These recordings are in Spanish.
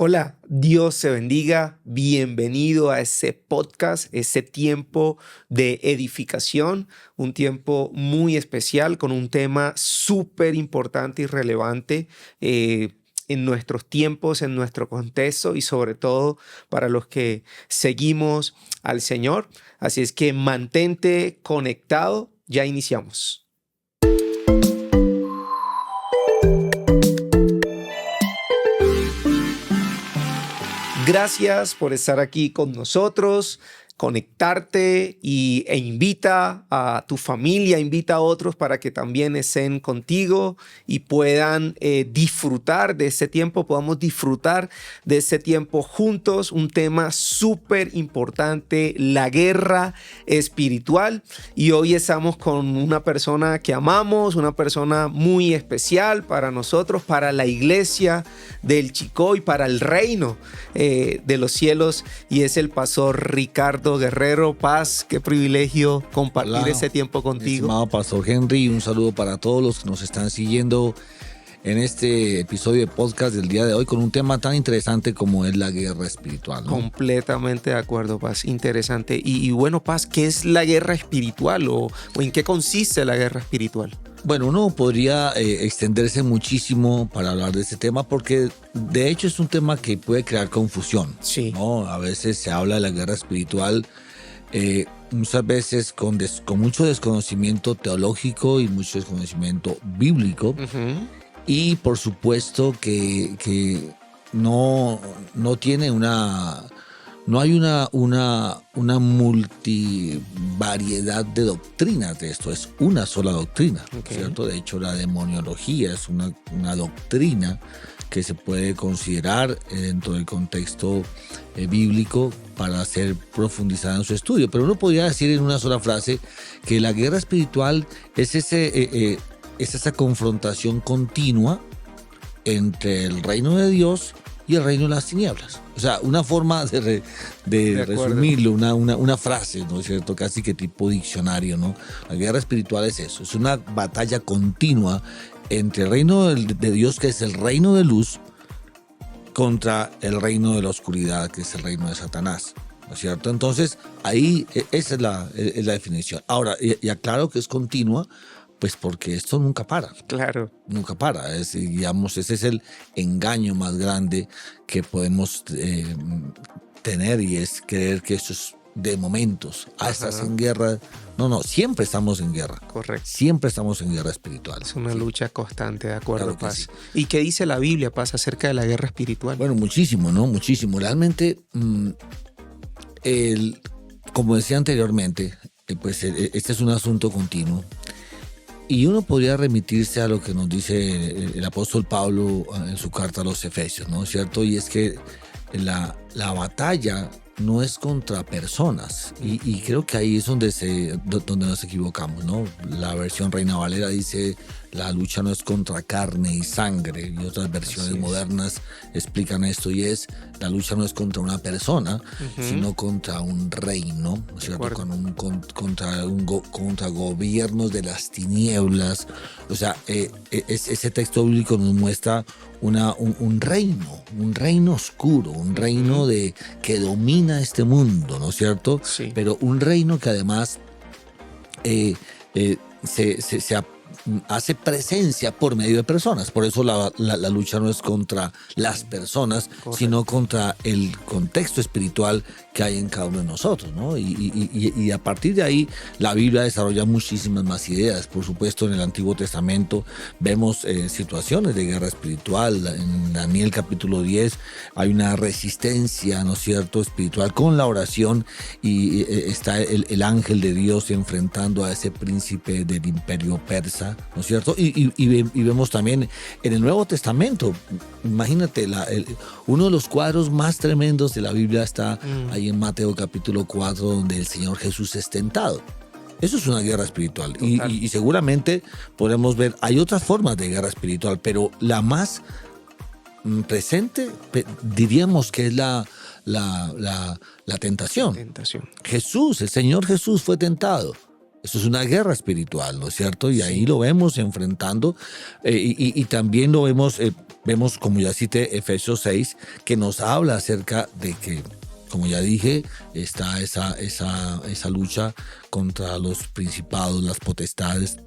Hola, Dios te bendiga. Bienvenido a ese podcast, ese tiempo de edificación, un tiempo muy especial con un tema súper importante y relevante en nuestros tiempos, en nuestro contexto y sobre todo para los que seguimos al Señor. Así es que mantente conectado. Ya iniciamos. Gracias por estar aquí con nosotros, conectarte e invita a tu familia, invita a otros para que también estén contigo y puedan disfrutar de ese tiempo, podamos disfrutar de ese tiempo juntos. Un tema súper importante, la guerra espiritual. Y hoy estamos con una persona que amamos, una persona muy especial para nosotros, para la iglesia del Chicoy, para el reino de los cielos, y es el pastor Ricardo Guerrero. Paz, qué privilegio compartir ese tiempo contigo. Estimado pastor Henry, un saludo para todos los que nos están siguiendo en este episodio de podcast del día de hoy con un tema tan interesante como es la guerra espiritual, ¿no? Completamente de acuerdo, Paz, interesante. Y bueno, Paz, ¿qué es la guerra espiritual o en qué consiste la guerra espiritual? Bueno, uno podría extenderse muchísimo para hablar de este tema porque de hecho es un tema que puede crear confusión, sí, ¿no? A veces se habla de la guerra espiritual muchas veces con mucho desconocimiento teológico y mucho desconocimiento bíblico. Uh-huh. Y por supuesto que no tiene no hay una multivariedad de doctrinas de esto, es una sola doctrina, okay, ¿cierto? De hecho, la demoniología es una doctrina que se puede considerar dentro del contexto bíblico para ser profundizada en su estudio. Pero uno podría decir en una sola frase que la guerra espiritual es esa confrontación continua entre el reino de Dios y el reino de las tinieblas. O sea, una forma de resumirlo, una frase, ¿no es cierto? Casi que tipo diccionario, ¿no? La guerra espiritual es eso, es una batalla continua entre el reino de Dios, que es el reino de luz, contra el reino de la oscuridad, que es el reino de Satanás, ¿no es cierto? Entonces, ahí esa es la definición. Ahora, y aclaro que es continua, pues porque esto nunca para. Claro. Nunca para. Digamos, ese es el engaño más grande que podemos tener, y es creer que esto es de momentos. Estás en guerra. No, siempre estamos en guerra. Correcto. Siempre estamos en guerra espiritual. Es una lucha constante, de acuerdo, claro, Paz. Sí. ¿Y qué dice la Biblia, Paz, acerca de la guerra espiritual? Bueno, muchísimo, ¿no? Muchísimo. Realmente, como decía anteriormente, pues este es un asunto continuo. Y uno podría remitirse a lo que nos dice el apóstol Pablo en su carta a los Efesios, ¿no es cierto? Y es que la batalla no es contra personas. Y creo que ahí es donde nos equivocamos, ¿no? La versión Reina Valera dice: la lucha no es contra carne y sangre. Y otras versiones modernas explican esto, y es: la lucha no es contra una persona, uh-huh, sino contra un reino, ¿no es cierto? Contra gobiernos de las tinieblas. O sea, ese texto bíblico nos muestra un reino oscuro, un reino que domina este mundo, ¿no es cierto? Sí. Pero un reino que además se hace presencia por medio de personas. Por eso la lucha no es contra las personas, correcto, sino contra el contexto espiritual que hay en cada uno de nosotros, ¿no? Y a partir de ahí la Biblia desarrolla muchísimas más ideas. Por supuesto, en el Antiguo Testamento vemos situaciones de guerra espiritual. En Daniel capítulo 10 hay una resistencia, ¿no es cierto?, espiritual con la oración, y está el ángel de Dios enfrentando a ese príncipe del imperio persa, ¿no es cierto? Y vemos también en el Nuevo Testamento, imagínate, uno de los cuadros más tremendos de la Biblia está ahí en Mateo capítulo 4, donde el Señor Jesús es tentado. Eso es una guerra espiritual. Y seguramente podemos ver, hay otras formas de guerra espiritual, pero la más presente diríamos que es la tentación. Tentación. El Señor Jesús fue tentado. Esto es una guerra espiritual, ¿no es cierto? Y ahí lo vemos enfrentando y también lo vemos, como ya cité, Efesios 6, que nos habla acerca de que, como ya dije, está esa lucha contra los principados, las potestades.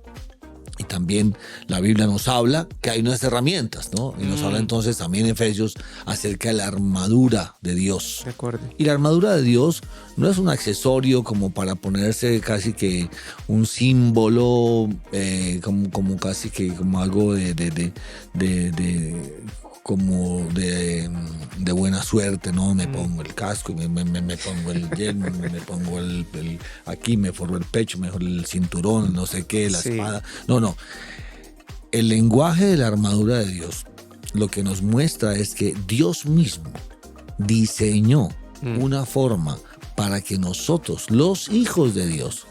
Y también la Biblia nos habla que hay unas herramientas, ¿no? Y nos habla entonces también Efesios acerca de la armadura de Dios. De acuerdo. Y la armadura de Dios no es un accesorio como para ponerse casi que un símbolo, como casi que como algo de buena suerte, ¿no? Me pongo el casco, me pongo el yelmo, me pongo aquí, me forro el pecho, me forro el cinturón, no sé qué, la espada. No. El lenguaje de la armadura de Dios lo que nos muestra es que Dios mismo diseñó una forma para que nosotros, los hijos de Dios,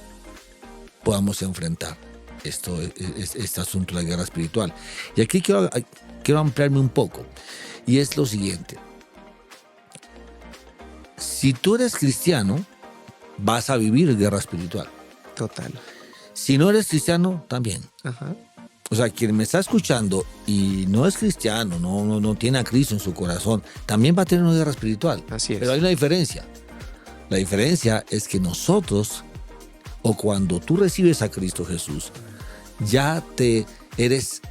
podamos enfrentar este asunto de la guerra espiritual. Y aquí quiero ampliarme un poco, y es lo siguiente. Si tú eres cristiano, vas a vivir guerra espiritual. Total. Si no eres cristiano, también. Ajá. O sea, quien me está escuchando y no es cristiano, no tiene a Cristo en su corazón, también va a tener una guerra espiritual. Así es. Pero hay una diferencia. La diferencia es que nosotros, o cuando tú recibes a Cristo Jesús, ya te eres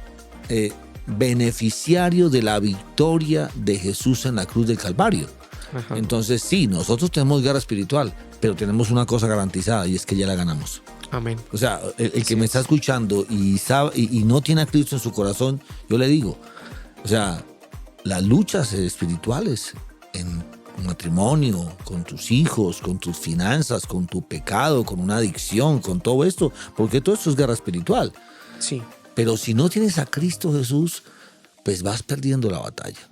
beneficiario de la victoria de Jesús en la cruz del Calvario. Ajá. Entonces sí, nosotros tenemos guerra espiritual, pero tenemos una cosa garantizada y es que ya la ganamos. Amén. O sea, el que me está escuchando y sabe y no tiene a Cristo en su corazón, yo le digo, o sea, las luchas espirituales en un matrimonio, con tus hijos, con tus finanzas, con tu pecado, con una adicción, con todo esto, porque todo esto es guerra espiritual. Sí. Pero si no tienes a Cristo Jesús, pues vas perdiendo la batalla.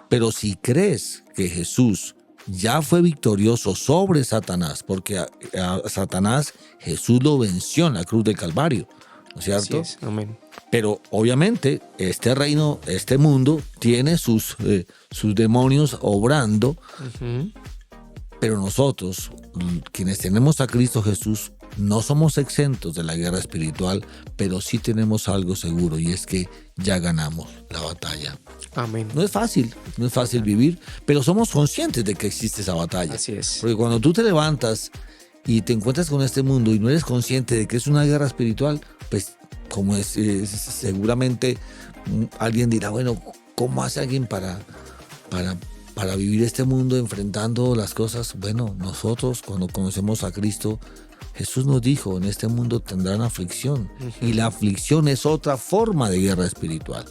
Pero si crees que Jesús ya fue victorioso sobre Satanás, porque a Satanás Jesús lo venció en la cruz del Calvario, ¿no es cierto? Así es. Amén. Pero obviamente este reino, este mundo tiene sus demonios obrando, pero nosotros, quienes tenemos a Cristo Jesús, no somos exentos de la guerra espiritual, pero sí tenemos algo seguro y es que ya ganamos la batalla. Amén. No es fácil vivir, pero somos conscientes de que existe esa batalla. Así es. Porque cuando tú te levantas y te encuentras con este mundo y no eres consciente de que es una guerra espiritual, pues como seguramente alguien dirá, bueno, ¿cómo hace alguien para vivir este mundo enfrentando las cosas? Bueno, nosotros cuando conocemos a Cristo, Jesús nos dijo, en este mundo tendrán aflicción. Y la aflicción es otra forma de guerra espiritual.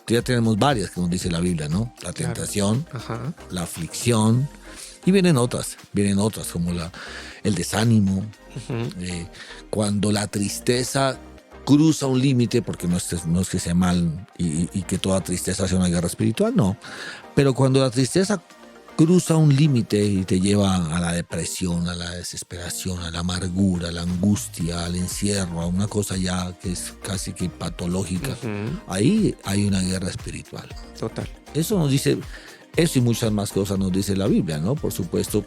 Ya tenemos varias que nos dice la Biblia, ¿no? La tentación, Ajá. la aflicción, y vienen otras como el desánimo, cuando la tristeza cruza un límite, porque no es que sea mal y que toda tristeza sea una guerra espiritual, no. Pero cuando la tristeza cruza un límite y te lleva a la depresión, a la desesperación, a la amargura, a la angustia, al encierro, a una cosa ya que es casi que patológica, ahí hay una guerra espiritual. Total. Eso nos dice, eso y muchas más cosas nos dice la Biblia, ¿no? Por supuesto,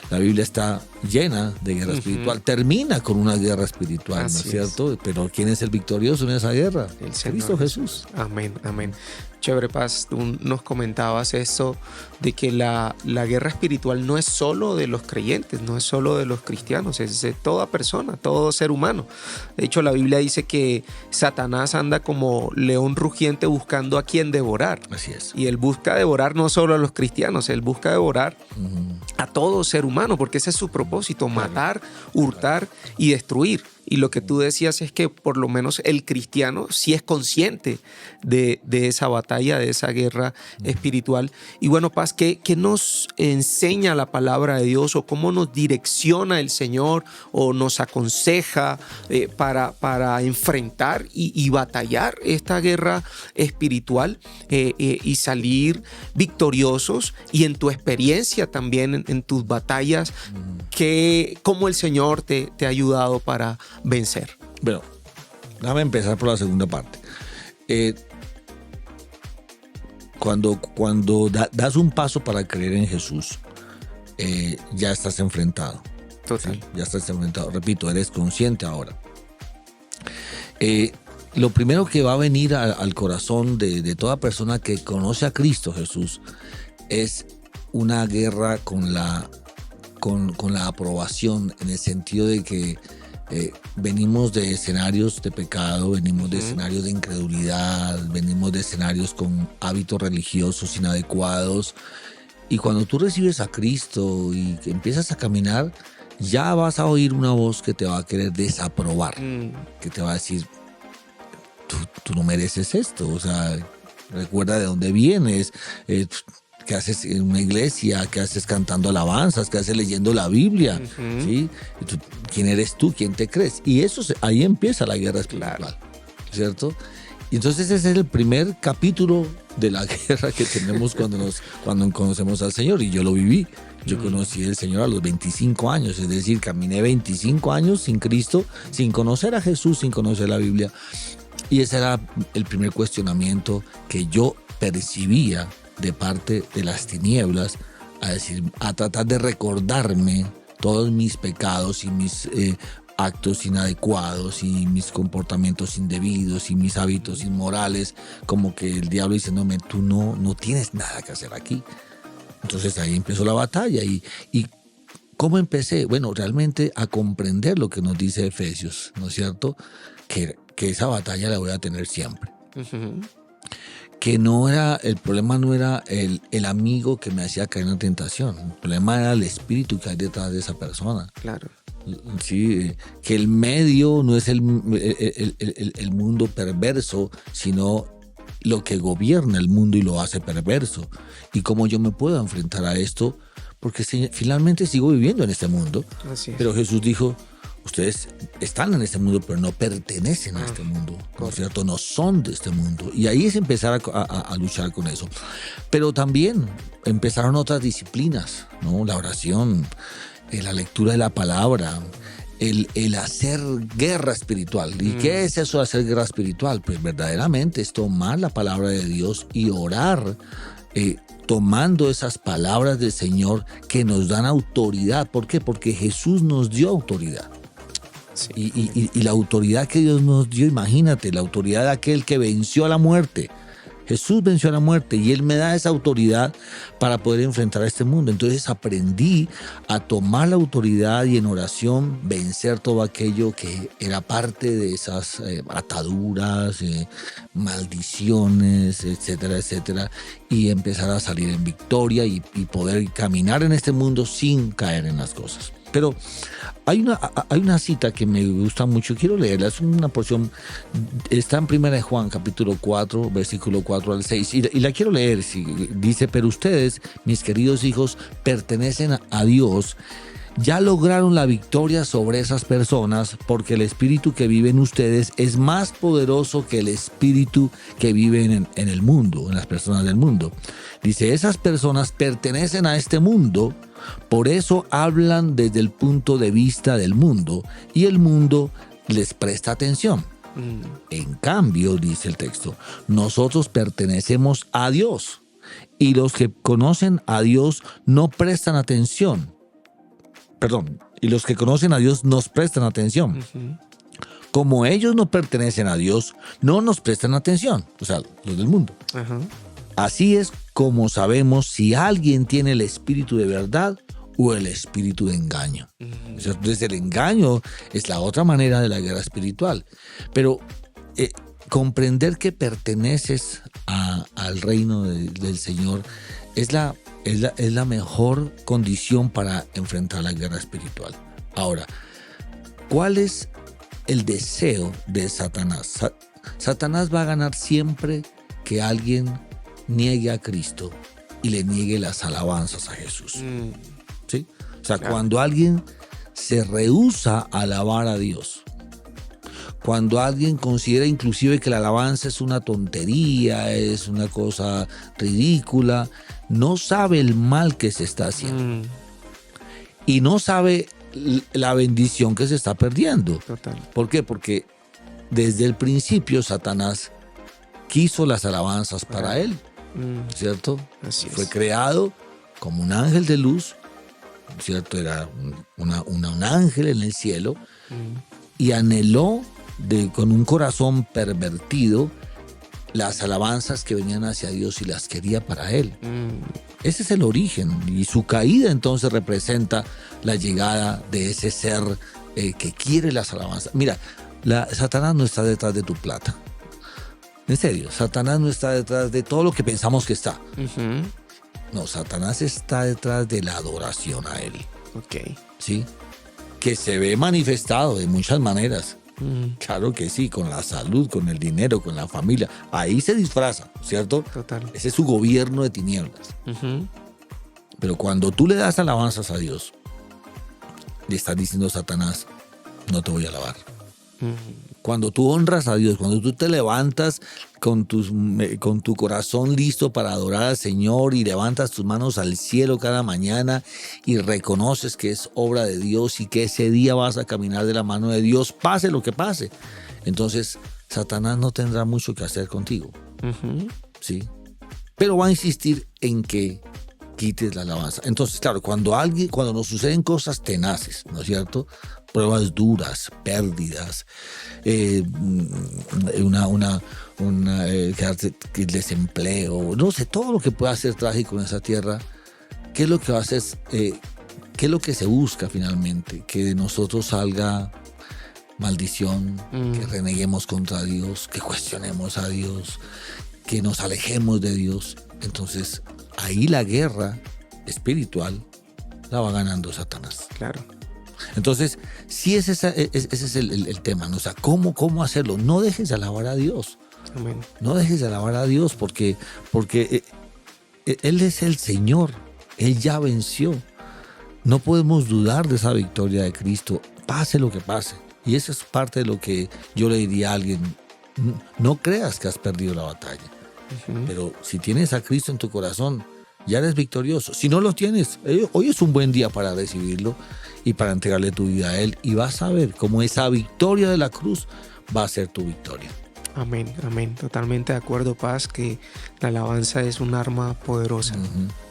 la Biblia está llena de guerra espiritual, termina con una guerra espiritual, Así ¿no es cierto? Pero ¿quién es el victorioso en esa guerra? El Señor Cristo Jesús. Amén, amén. Chévere, Paz, tú nos comentabas eso de que la guerra espiritual no es solo de los creyentes, no es solo de los cristianos, es de toda persona, todo ser humano. De hecho, la Biblia dice que Satanás anda como león rugiente buscando a quien devorar. Así es. Y él busca devorar no solo a los cristianos, él busca devorar a todo ser humano, porque ese es su propósito, matar, hurtar y destruir. Y lo que tú decías es que por lo menos el cristiano sí es consciente de esa batalla, de esa guerra espiritual. Y bueno, Paz, ¿qué nos enseña la palabra de Dios o cómo nos direcciona el Señor o nos aconseja para enfrentar y batallar esta guerra espiritual y salir victoriosos? Y en tu experiencia también, en tus batallas, ¿cómo el Señor te ha ayudado para vencer? Bueno, déjame empezar por la segunda parte. Cuando das un paso para creer en Jesús, ya estás enfrentado. Total. ¿sí? Ya estás enfrentado. Repito, eres consciente ahora. Lo primero que va a venir al corazón de toda persona que conoce a Cristo Jesús es una guerra con la aprobación, en el sentido de que venimos de escenarios de pecado, venimos de escenarios de incredulidad, venimos de escenarios con hábitos religiosos inadecuados, y cuando tú recibes a Cristo y que empiezas a caminar, ya vas a oír una voz que te va a querer desaprobar, que te va a decir: tú no mereces esto, o sea, recuerda de dónde vienes, qué haces en una iglesia, qué haces cantando alabanzas, qué haces leyendo la Biblia, ¿sí? ¿Quién eres tú? ¿Quién te crees? Y eso ahí empieza la guerra espiritual, ¿cierto? Y entonces ese es el primer capítulo de la guerra que tenemos cuando conocemos al Señor, y yo lo viví. Yo conocí al Señor a los 25 años, es decir, caminé 25 años sin Cristo, sin conocer a Jesús, sin conocer la Biblia. Y ese era el primer cuestionamiento que yo percibía de parte de las tinieblas, a tratar de recordarme todos mis pecados y mis actos inadecuados y mis comportamientos indebidos y mis hábitos inmorales, como que el diablo diciéndome: tú no tienes nada que hacer aquí. Entonces ahí empezó la batalla. ¿Y cómo empecé? Bueno, realmente a comprender lo que nos dice Efesios, ¿no es cierto? Que esa batalla la voy a tener siempre. Que el problema no era el amigo que me hacía caer en la tentación. El problema era el espíritu que hay detrás de esa persona. Claro. Sí, que el medio no es el mundo perverso, sino lo que gobierna el mundo y lo hace perverso. ¿Y cómo yo me puedo enfrentar a esto? Porque finalmente sigo viviendo en este mundo. Así es. Pero Jesús dijo: ustedes están en este mundo, pero no pertenecen a este mundo, ¿no es cierto? No son de este mundo. Y ahí es empezar a luchar con eso. Pero también empezaron otras disciplinas, ¿no? La oración, la lectura de la palabra, el hacer guerra espiritual. ¿Y qué es eso de hacer guerra espiritual? Pues verdaderamente es tomar la palabra de Dios y orar, tomando esas palabras del Señor que nos dan autoridad. ¿Por qué? Porque Jesús nos dio autoridad. Sí. Y la autoridad que Dios nos dio, imagínate, la autoridad de aquel que venció a la muerte. Jesús venció a la muerte y Él me da esa autoridad para poder enfrentar a este mundo. Entonces aprendí a tomar la autoridad y en oración vencer todo aquello que era parte de esas ataduras, maldiciones, etcétera, etcétera, y empezar a salir en victoria y poder caminar en este mundo sin caer en las cosas. Pero hay una cita que me gusta mucho, quiero leerla, es una porción, está en 1 Juan capítulo 4, versículo 4 al 6, y la quiero leer. Dice: pero ustedes, mis queridos hijos, pertenecen a Dios, ya lograron la victoria sobre esas personas, porque el espíritu que vive en ustedes es más poderoso que el espíritu que vive en el mundo, en las personas del mundo. Dice: esas personas pertenecen a este mundo, por eso hablan desde el punto de vista del mundo y el mundo les presta atención. En cambio, dice el texto, nosotros pertenecemos a Dios y los que conocen a Dios no prestan atención. Y los que conocen a Dios nos prestan atención. Como ellos no pertenecen a Dios, no nos prestan atención, o sea, los del mundo. Así es como sabemos si alguien tiene el espíritu de verdad o el espíritu de engaño. Entonces el engaño es la otra manera de la guerra espiritual. Pero comprender que perteneces al reino del Señor es la mejor condición para enfrentar la guerra espiritual. Ahora, ¿cuál es el deseo de Satanás? Satanás va a ganar siempre que alguien niegue a Cristo y le niegue las alabanzas a Jesús. ¿Sí? O sea, claro. Cuando alguien se rehúsa a alabar a Dios, cuando alguien considera inclusive que la alabanza es una tontería, es una cosa ridícula, no sabe el mal que se está haciendo y no sabe la bendición que se está perdiendo. Total. ¿Por qué? Porque desde el principio Satanás quiso las alabanzas para él, ¿cierto? Así Fue es. creado como un ángel de luz ¿cierto? Era un ángel en el cielo y anheló con un corazón pervertido las alabanzas que venían hacia Dios y las quería para él. Ese es el origen, y su caída entonces representa la llegada de ese ser que quiere las alabanzas. Mira, Satanás no está detrás de tu plata. En serio, Satanás no está detrás de todo lo que pensamos que está. No, Satanás está detrás de la adoración a él. Ok. ¿Sí? Que se ve manifestado de muchas maneras. Claro que sí, con la salud, con el dinero, con la familia. Ahí se disfraza, ¿cierto? Total. Ese es su gobierno de tinieblas. Pero cuando tú le das alabanzas a Dios, le estás diciendo a Satanás, no te voy a alabar. Cuando tú honras a Dios, cuando tú te levantas con tu corazón listo para adorar al Señor y levantas tus manos al cielo cada mañana y reconoces que es obra de Dios y que ese día vas a caminar de la mano de Dios, pase lo que pase, entonces Satanás no tendrá mucho que hacer contigo. ¿Sí? Pero va a insistir en que quites la alabanza. Entonces, claro, cuando nos suceden cosas tenaces, ¿no es cierto? Pruebas duras, pérdidas, desempleo, no sé, todo lo que pueda ser trágico en esa tierra. ¿Qué es lo que va a hacer? ¿Qué es lo que se busca finalmente? Que de nosotros salga maldición, que reneguemos contra Dios, que cuestionemos a Dios, que nos alejemos de Dios. Entonces, ahí la guerra espiritual la va ganando Satanás. Claro. Entonces, sí, ese es el tema, ¿no? O sea, ¿cómo hacerlo? No dejes de alabar a Dios. Amén. No dejes de alabar a Dios porque Él es el Señor. Él ya venció. No podemos dudar de esa victoria de Cristo, pase lo que pase. Y eso es parte de lo que yo le diría a alguien. No creas que has perdido la batalla. Pero si tienes a Cristo en tu corazón, ya eres victorioso. Si no lo tienes, hoy es un buen día para recibirlo y para entregarle tu vida a Él. Y vas a ver cómo esa victoria de la cruz va a ser tu victoria. Amén, amén. Totalmente de acuerdo, Paz, que la alabanza es un arma poderosa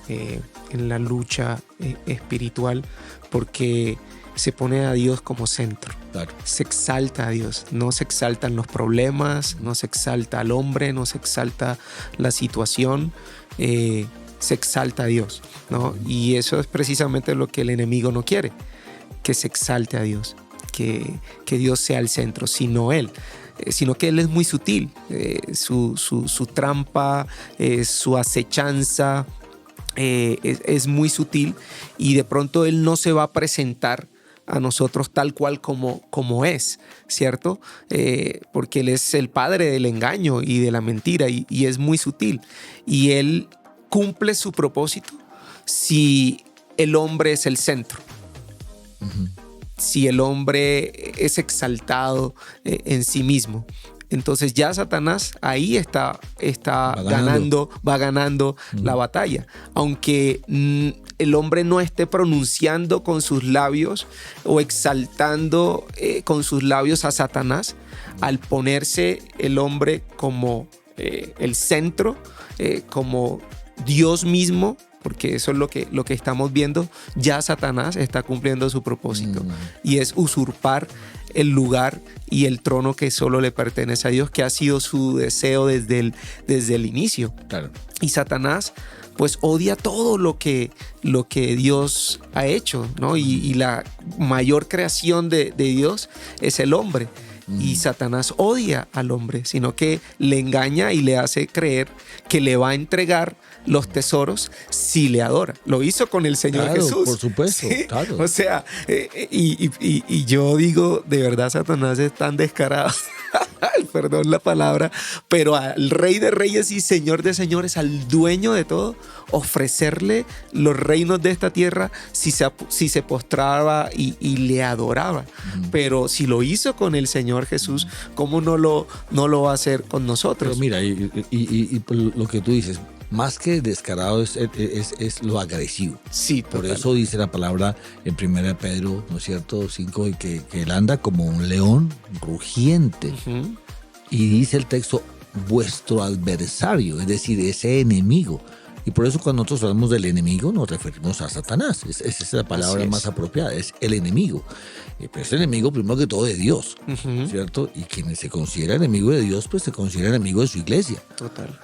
en la lucha espiritual, porque se pone a Dios como centro. Claro. Se exalta a Dios, no se exaltan los problemas, no se exalta al hombre, no se exalta la situación, se exalta a Dios, ¿no? Y eso es precisamente lo que el enemigo no quiere, que se exalte a Dios, que Dios sea el centro, sino Él. Sino que Él es muy sutil, su trampa, su acechanza es muy sutil, y de pronto Él no se va a presentar a nosotros tal cual como es, ¿cierto? Porque Él es el padre del engaño y de la mentira, y es muy sutil, y Él cumple su propósito si el hombre es el centro. Si el hombre es exaltado en sí mismo. Entonces ya Satanás ahí va ganando la batalla. Aunque el hombre no esté pronunciando con sus labios o exaltando con sus labios a Satanás, al ponerse el hombre como el centro, como Dios mismo, porque eso es lo que estamos viendo, ya Satanás está cumpliendo su propósito, y es usurpar el lugar y el trono que solo le pertenece a Dios, que ha sido su deseo desde el inicio. Claro. Y Satanás pues odia todo lo que Dios ha hecho, ¿no? Y la mayor creación de Dios es el hombre. Y Satanás odia al hombre, sino que le engaña y le hace creer que le va a entregar los tesoros si le adora. Lo hizo con el Señor Jesús. Por supuesto, ¿sí? claro. O sea, y yo digo, de verdad Satanás es tan descarado, perdón la palabra, pero al Rey de Reyes y Señor de Señores, al dueño de todo, ofrecerle los reinos de esta tierra si se postraba y le adoraba. Pero si lo hizo con el Señor Jesús, ¿cómo no lo va a hacer con nosotros? Pero mira, y lo que tú dices, más que descarado es lo agresivo. Sí, por total. eso dice la palabra en 1 Pedro, ¿no es cierto? 5, que él anda como un león rugiente. Y dice el texto, vuestro adversario, es decir, ese enemigo, Y por eso cuando nosotros hablamos del enemigo nos referimos a Satanás. Esa es la palabra Así es. más apropiada, es el enemigo. Pero es el enemigo primero que todo de Dios, Ujú. ¿cierto? Y quien se considera enemigo de Dios, pues se considera enemigo de su iglesia. Total.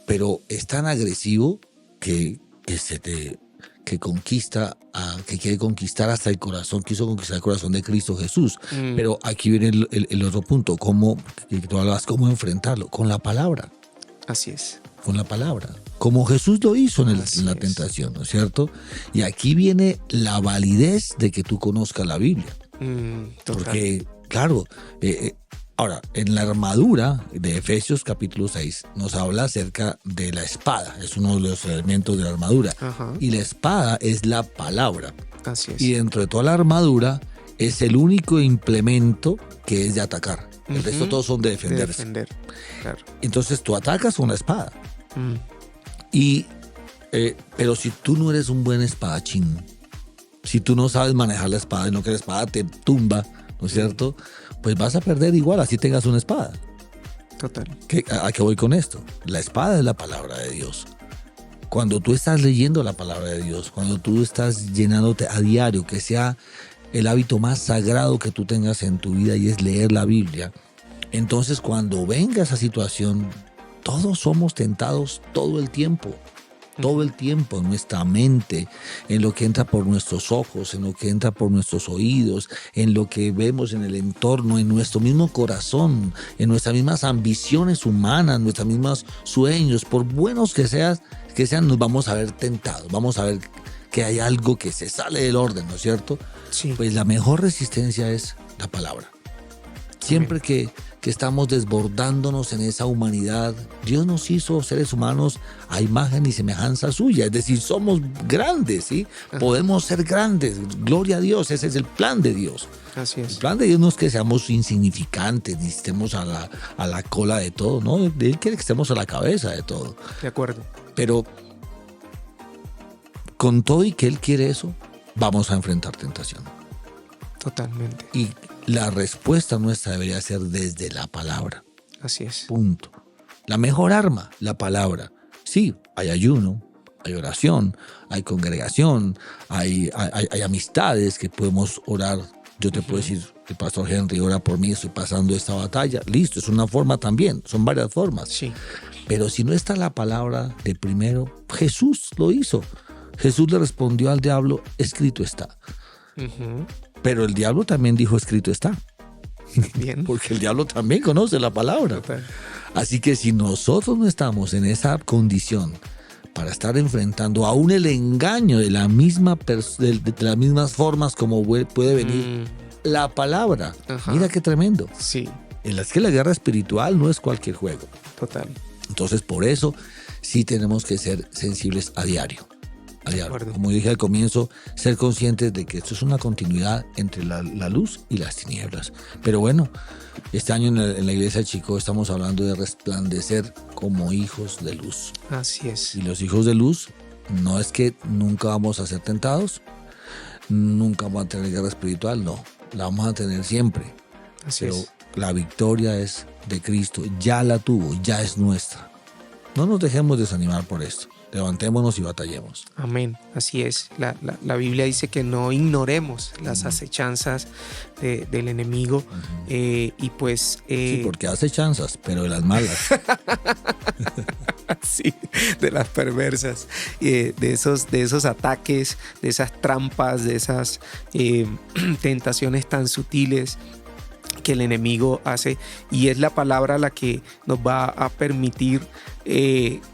Pero es tan agresivo que quiere conquistar hasta el corazón, quiso conquistar el corazón de Cristo Jesús. Pero aquí viene el otro punto, cómo enfrentarlo, con la palabra. Así es. Con la palabra, como Jesús lo hizo en la Así es. tentación, ¿no es cierto? Y aquí viene la validez de que tú conozcas la Biblia. Total. Porque, claro, ahora, en la armadura de Efesios capítulo 6 nos habla acerca de la espada, es uno de los elementos de la armadura. Ajá. Y la espada es la palabra. Así es. Y dentro de toda la armadura es el único implemento que es de atacar. El resto todos son de De defenderse. defender. Claro. Entonces tú atacas con la espada. Mm. Pero si tú no eres un buen espadachín, si tú no sabes manejar la espada y no que la espada te tumba, ¿no es cierto? Pues vas a perder igual, así tengas una espada. Total. ¿A qué voy con esto? La espada es la palabra de Dios. Cuando tú estás leyendo la palabra de Dios, cuando tú estás llenándote a diario, que sea el hábito más sagrado que tú tengas en tu vida y es leer la Biblia, entonces cuando venga esa situación, todos somos tentados todo el tiempo en nuestra mente, en lo que entra por nuestros ojos, en lo que entra por nuestros oídos, en lo que vemos en el entorno, en nuestro mismo corazón, en nuestras mismas ambiciones humanas, nuestros mismos sueños, por buenos que sean, nos vamos a ver tentados, vamos a ver que hay algo que se sale del orden, ¿no es cierto? Sí. Pues la mejor resistencia es la palabra. Siempre que estamos desbordándonos en esa humanidad, Dios nos hizo seres humanos a imagen y semejanza suya, es decir, somos grandes, ¿sí? Podemos ser grandes, gloria a Dios, ese es el plan de Dios. Así El es. plan de Dios no es que seamos insignificantes, ni estemos a la cola de todo, no, Él quiere que estemos a la cabeza de todo. De acuerdo. Pero con todo y que Él quiere eso, vamos a enfrentar tentación. Totalmente. Y la respuesta nuestra debería ser desde la palabra. Así es. Punto. La mejor arma, la palabra. Sí, hay ayuno, hay oración, hay congregación, hay amistades que podemos orar. Yo te puedo decir, el pastor Henry ora por mí, estoy pasando esta batalla. Listo, es una forma también, son varias formas. Sí. Pero si no está la palabra de primero, Jesús lo hizo. Jesús le respondió al diablo, escrito está. Ujú. Pero el diablo también dijo, escrito está. Bien. Porque el diablo también conoce la palabra. Total. Así que si nosotros no estamos en esa condición para estar enfrentando aún el engaño de las mismas formas como puede venir la palabra, Ajá. mira qué tremendo. Sí. Es que la guerra espiritual no es cualquier juego. Total. Entonces por eso sí tenemos que ser sensibles a diario. acuerdo. Como dije al comienzo, ser conscientes de que esto es una continuidad entre la luz y las tinieblas. Pero bueno, este año en la iglesia de Chico estamos hablando de resplandecer como hijos de luz. Así es. Y los hijos de luz no es que nunca vamos a ser tentados, nunca vamos a tener guerra espiritual, no, la vamos a tener siempre. Así Pero es. la victoria es de Cristo, ya la tuvo, ya es nuestra. No nos dejemos desanimar por esto. Levantémonos y batallemos. Amén, así es. La Biblia dice que no ignoremos las acechanzas del enemigo y pues... Sí, porque hace chanzas, pero de las malas. sí, de las perversas, de esos ataques, de esas trampas, de esas tentaciones tan sutiles que el enemigo hace, y es la palabra la que nos va a permitir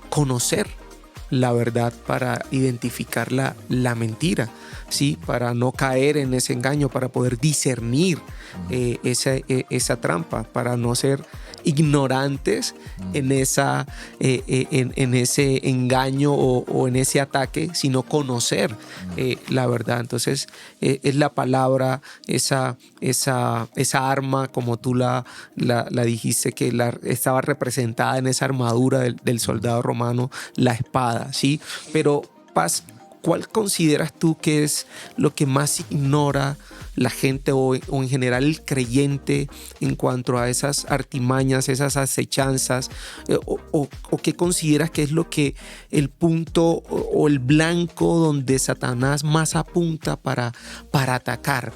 conocer la verdad para identificar la mentira, ¿sí? Para no caer en ese engaño, para poder discernir esa trampa, para no ser ignorantes en ese engaño o en ese ataque, sino conocer la verdad. Entonces es la palabra, esa arma, como tú la dijiste, que estaba representada en esa armadura del soldado romano, la espada, ¿sí? Pero Paz, ¿cuál consideras tú que es lo que más ignora la gente o en general el creyente en cuanto a esas artimañas, esas acechanzas? ¿O qué consideras que es lo que el punto o el blanco donde Satanás más apunta para atacar?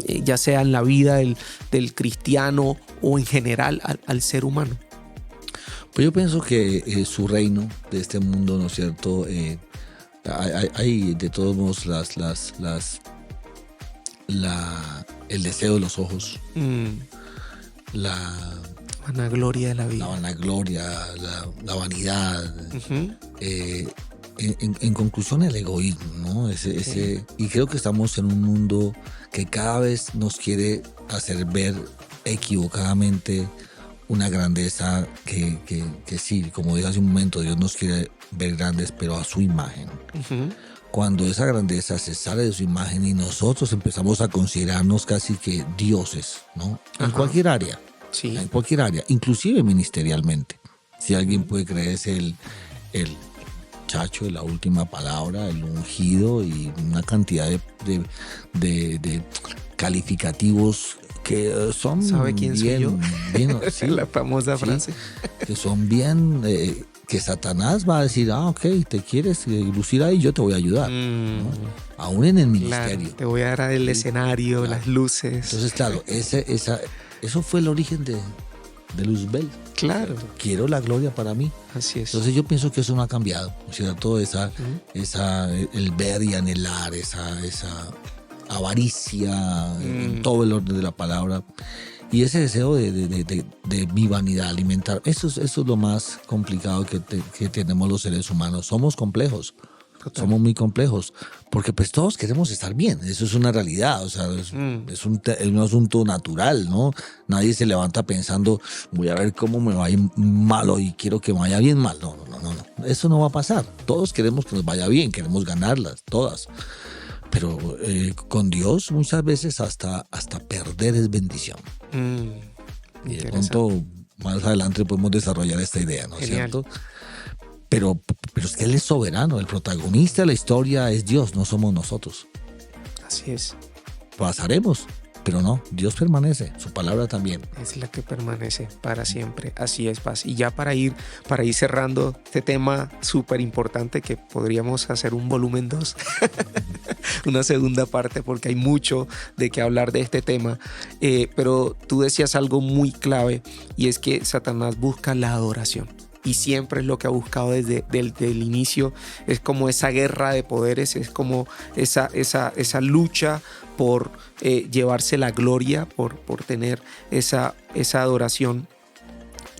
Ya sea en la vida del cristiano o en general al ser humano. Pues yo pienso que su reino de este mundo, ¿no es cierto? Hay de todos modos el deseo de los ojos, la vanagloria de la vida. La vanagloria, la vanidad. Uh-huh. En conclusión, el egoísmo, ¿no? Y creo que estamos en un mundo que cada vez nos quiere hacer ver equivocadamente una grandeza que sí, como dije hace un momento, Dios nos quiere ver grandes, pero a su imagen. Uh-huh. Cuando esa grandeza se sale de su imagen y nosotros empezamos a considerarnos casi que dioses, ¿no? En cualquier área. Sí. En cualquier área, inclusive ministerialmente. Si alguien puede creerse el chacho de la última palabra, el ungido y una cantidad de calificativos que son ¿sabe quién bien, soy yo? Bien, sí, la famosa frase. Que son bien, que Satanás va a decir, ok, te quieres lucir ahí, yo te voy a ayudar. ¿No? Aún en el ministerio. Claro, te voy a dar el escenario, claro. Las luces. Entonces, claro, eso fue el origen de Luzbel. Claro. Quiero la gloria para mí. Así es. Entonces yo pienso que eso no ha cambiado, ¿no es cierto? El ver y anhelar, esa avaricia, en todo el orden de la palabra. Y ese deseo de mi vanidad, alimentar. Eso es lo más complicado que tenemos los seres humanos. Somos complejos. Total. Somos muy complejos, porque pues todos queremos estar bien, eso es una realidad, o sea, es un asunto natural, ¿no? Nadie se levanta pensando, voy a ver cómo me va a ir mal hoy, quiero que me vaya bien mal, no, eso no va a pasar, todos queremos que nos vaya bien, queremos ganarlas, todas, pero con Dios muchas veces hasta perder es bendición. Y de pronto más adelante podemos desarrollar esta idea, ¿no es cierto? Pero es que Él es soberano, el protagonista de la historia es Dios, no somos nosotros. Así es. Pasaremos, pero no, Dios permanece, su palabra también. Es la que permanece para siempre, así es, Paz. Y ya para ir cerrando este tema súper importante que podríamos hacer un volumen 2, una segunda parte, porque hay mucho de qué hablar de este tema. Pero tú decías algo muy clave, y es que Satanás busca la adoración. Y siempre es lo que ha buscado desde el inicio. Es como esa guerra de poderes, es como esa lucha por llevarse la gloria, por tener esa adoración.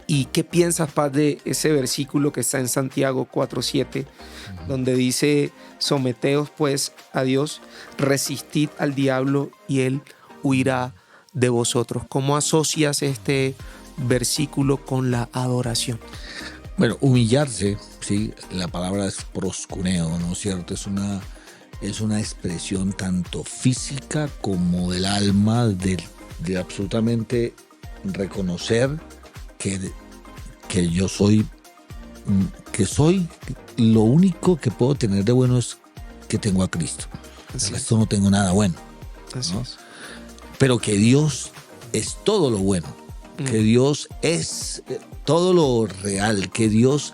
¿Y qué piensas, Paz, de ese versículo que está en Santiago 4:7, donde dice: someteos pues a Dios, resistid al diablo y él huirá de vosotros? ¿Cómo asocias este versículo con la adoración? Bueno, humillarse, sí, la palabra es proscuneo, ¿no es cierto? Es una expresión tanto física como del alma, de absolutamente reconocer que yo soy, lo único que puedo tener de bueno es que tengo a Cristo. El resto no tengo nada bueno, ¿no? Pero que Dios es todo lo bueno, que Dios es todo lo real, que Dios,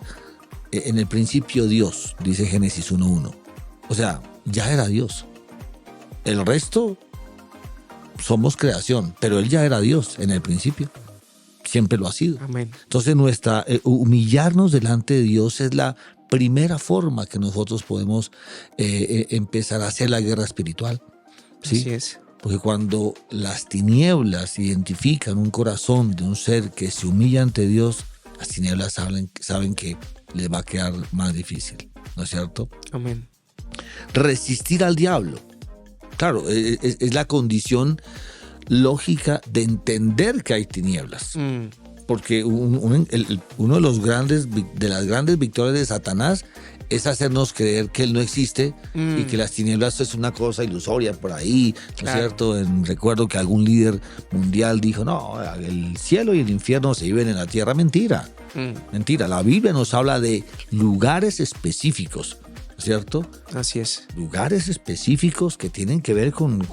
en el principio Dios, dice Génesis 1:1. O sea, ya era Dios. El resto somos creación, pero Él ya era Dios en el principio. Siempre lo ha sido. Amén. Entonces humillarnos delante de Dios es la primera forma que nosotros podemos empezar a hacer la guerra espiritual. ¿Sí? Así es. Porque cuando las tinieblas identifican un corazón de un ser que se humilla ante Dios, las tinieblas saben que les va a quedar más difícil, ¿no es cierto? Amén. Resistir al diablo. Claro, es la condición lógica de entender que hay tinieblas. Porque uno de las grandes victorias de Satanás es hacernos creer que Él no existe y que las tinieblas es una cosa ilusoria por ahí, ¿no es cierto? Recuerdo que algún líder mundial dijo, no, el cielo y el infierno se viven en la tierra. Mentira, mentira. La Biblia nos habla de lugares específicos ¿cierto? Así es. Lugares específicos que tienen que ver con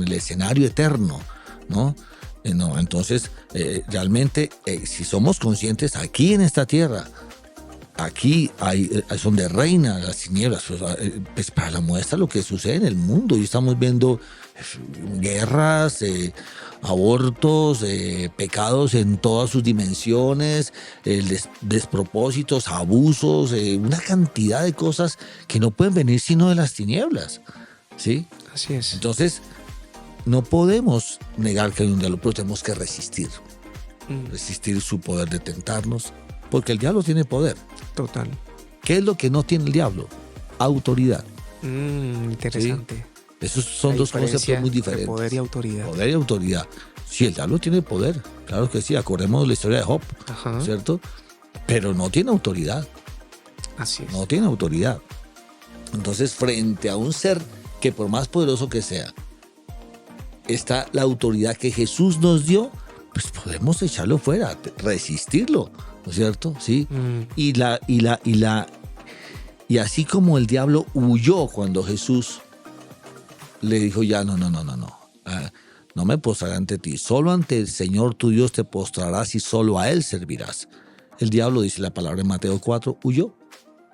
el escenario eterno, ¿no? No, entonces, realmente, si somos conscientes aquí en esta tierra, aquí es donde reina las tinieblas, pues para la muestra lo que sucede en el mundo. Y estamos viendo guerras, abortos, pecados en todas sus dimensiones, despropósitos, abusos, una cantidad de cosas que no pueden venir sino de las tinieblas, ¿sí? Así es. Entonces, no podemos negar que hay un diablo, pero tenemos que resistir. Resistir su poder de tentarnos, porque el diablo tiene poder. Total. ¿Qué es lo que no tiene el diablo? Autoridad. Interesante. ¿Sí? Esos son dos conceptos muy diferentes. Poder y autoridad. Poder y autoridad. Sí, el diablo tiene poder, claro que sí. Acordemos de la historia de Job, ¿cierto? Pero no tiene autoridad. Así es. No tiene autoridad. Entonces, frente a un ser que por más poderoso que sea, está la autoridad que Jesús nos dio, pues podemos echarlo fuera, resistirlo, ¿no es cierto? Sí. Y así como el diablo huyó cuando Jesús le dijo ya, no me postraré ante ti, solo ante el Señor tu Dios te postrarás y solo a Él servirás. El diablo, dice la palabra en Mateo 4, huyó,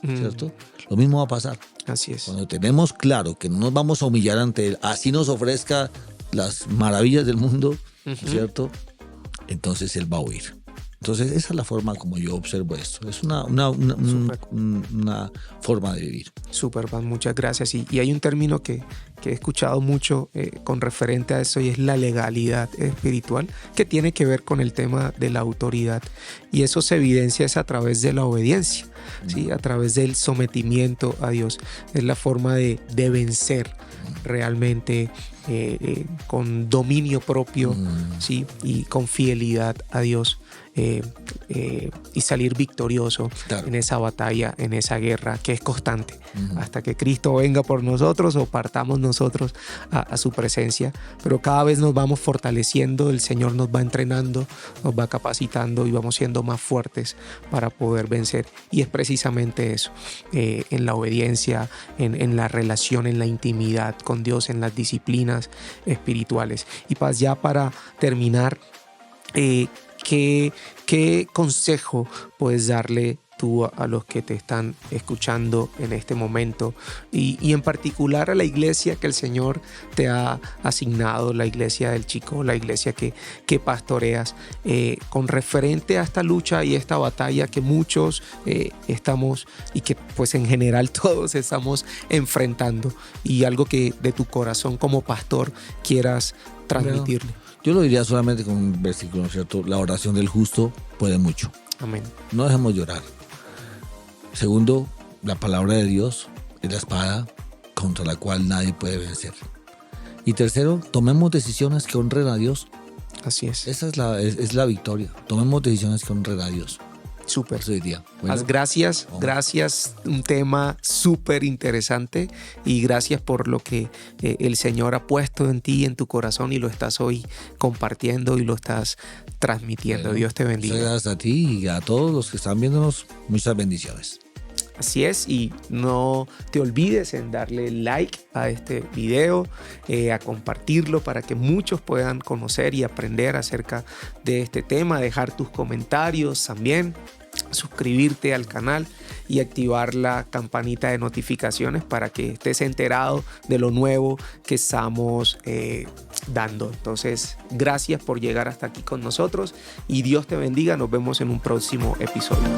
¿cierto? Lo mismo va a pasar. Así es. Cuando tenemos claro que no nos vamos a humillar ante Él, así nos ofrezca las maravillas del mundo, ¿cierto? Entonces Él va a huir. Entonces esa es la forma como yo observo esto. Es una forma de vivir. Súper, Paz, muchas gracias. Y hay un término que he escuchado mucho con referente a eso, y es la legalidad espiritual, que tiene que ver con el tema de la autoridad. Y eso se evidencia es a través de la obediencia, ¿sí? A través del sometimiento a Dios. Es la forma de vencer realmente con dominio propio, ¿sí? Y con fidelidad a Dios. Y salir victorioso, claro, en esa batalla, en esa guerra que es constante, hasta que Cristo venga por nosotros o partamos nosotros a su presencia. Pero cada vez nos vamos fortaleciendo, el Señor nos va entrenando, nos va capacitando y vamos siendo más fuertes para poder vencer. Y es precisamente eso, en la obediencia, en la relación, en la intimidad con Dios, en las disciplinas espirituales. Y Paz, ya para terminar, ¿qué consejo puedes darle tú a los que te están escuchando en este momento y en particular a la iglesia que el Señor te ha asignado, la iglesia del Chico, la iglesia que pastoreas, con referente a esta lucha y esta batalla que muchos estamos, y que pues en general todos estamos enfrentando, y algo que de tu corazón como pastor quieras transmitirle? Yo lo diría solamente con un versículo, ¿cierto? La oración del justo puede mucho. Amén. No dejemos llorar. Segundo, la palabra de Dios es la espada contra la cual nadie puede vencer. Y tercero, tomemos decisiones que honren a Dios. Así es. Esa es la victoria. Tomemos decisiones que honren a Dios. Súper. Eso diría. Bueno, gracias, gracias. Un tema súper interesante, y gracias por lo que el Señor ha puesto en ti, en tu corazón, y lo estás hoy compartiendo y lo estás transmitiendo. Bueno, Dios te bendiga. Muchas gracias a ti y a todos los que están viéndonos. Muchas bendiciones. Así es, y no te olvides en darle like a este video, a compartirlo para que muchos puedan conocer y aprender acerca de este tema, dejar tus comentarios también, suscribirte al canal y activar la campanita de notificaciones para que estés enterado de lo nuevo que estamos dando. Entonces, gracias por llegar hasta aquí con nosotros y Dios te bendiga. Nos vemos en un próximo episodio.